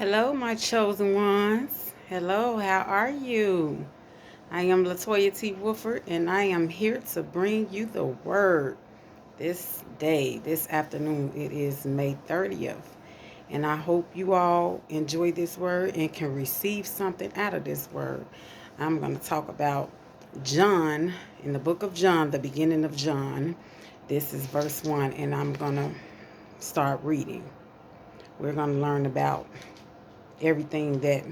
Hello, my chosen ones. Hello, how are you? I am Latoya T. Woodford, and I am here to bring you the word this afternoon. It is May 30th, and I hope you all enjoy this word and can receive something out of this word. I'm going to talk about John, in the book of John, the beginning of John. This is verse 1, and I'm going to start reading. We're going to learn about everything that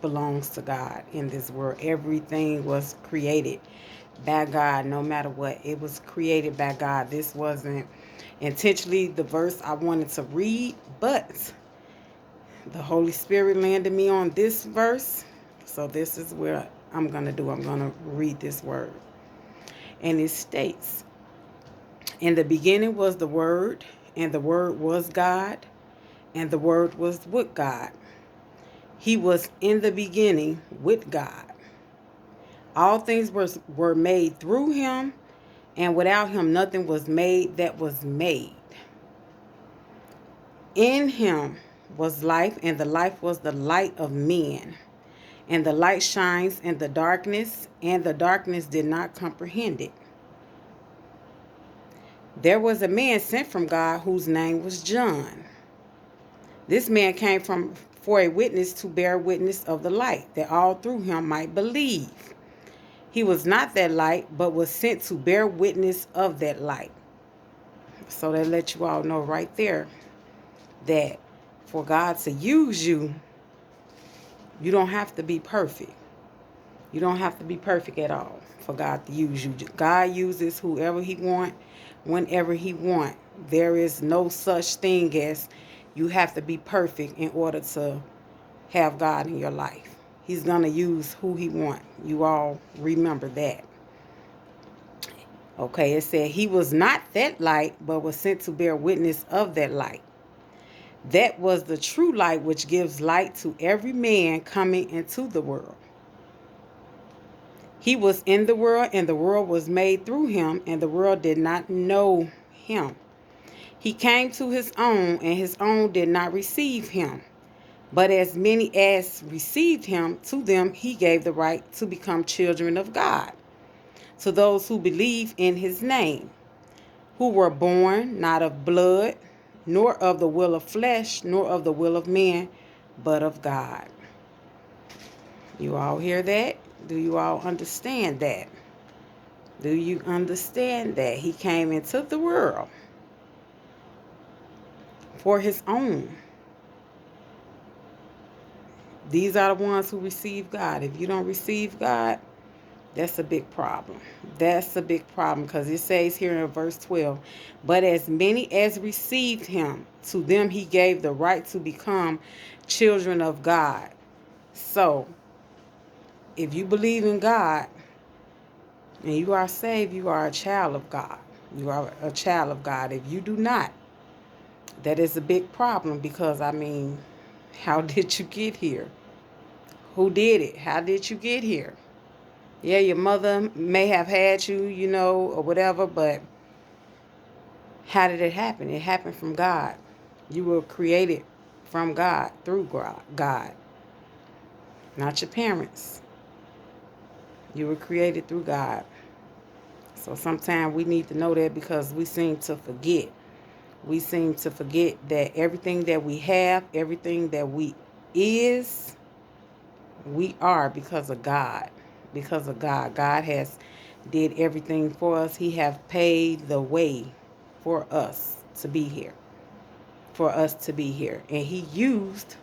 belongs to God in this world. Everything was created by God, no matter what. It was created by God. This wasn't intentionally the verse I wanted to read, but the Holy Spirit landed me on this verse. So this is where I'm going to do. I'm going to read this word. And it states, "In the beginning was the Word, and the Word was God, and the Word was with God. He was in the beginning with God. All things were made through him, and without him nothing was made that was made. In him was life, and the life was the light of men. And the light shines in the darkness, and the darkness did not comprehend it. There was a man sent from God whose name was John. This man came for a witness to bear witness of the light, that all through him might believe. He was not that light, but was sent to bear witness of that light." So that let you all know right there that for God to use you, you don't have to be perfect. You don't have to be perfect at all for God to use you. God uses whoever he want, whenever he want. There is no such thing as you have to be perfect in order to have God in your life. He's going to use who he want. You all remember that. Okay, it said he was not that light, but was sent to bear witness of that light. That was the true light which gives light to every man coming into the world. He was in the world, and the world was made through him, and the world did not know him. He came to his own, and his own did not receive him. But as many as received him, to them he gave the right to become children of God, to those who believe in his name, who were born not of blood, nor of the will of flesh, nor of the will of man, but of God." You all hear that? Do you all understand that? Do you understand that he came into the world for his own? These are the ones who receive God. If you don't receive God, that's a big problem. That's a big problem, because it says here in verse 12, "But as many as received him, to them he gave the right to become children of God." So, if you believe in God and you are saved, you are a child of God. You are a child of God. If you do not, that is a big problem, because, how did you get here? Who did it? How did you get here? Yeah, your mother may have had you, or whatever, but how did it happen? It happened from God. You were created from God, through God, not your parents. You were created through God. So sometimes we need to know that, because we seem to forget. We seem to forget that everything that we have, everything that we are because of God. Because of God. God has did everything for us. He have paved the way for us to be here. For us to be here. And he used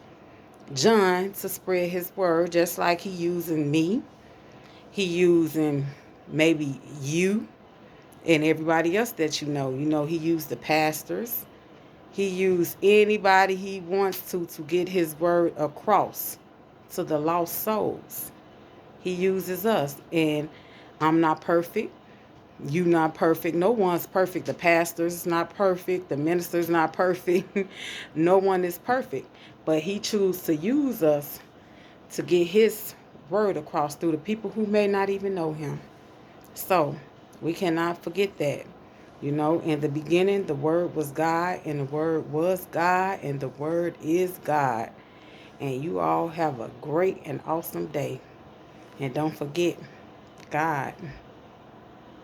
John to spread his word, just like he using me. He using maybe you and everybody else that you know. He used the pastors. He used anybody he wants to get his word across to the lost souls. He uses us. And I'm not perfect. You not perfect. No one's perfect. The pastor's not perfect. The minister's not perfect. No one is perfect. But he chose to use us to get his word across through the people who may not even know him. So we cannot forget that. In the beginning, the Word was God, and the Word was God, and the Word is God. And you all have a great and awesome day. And don't forget, God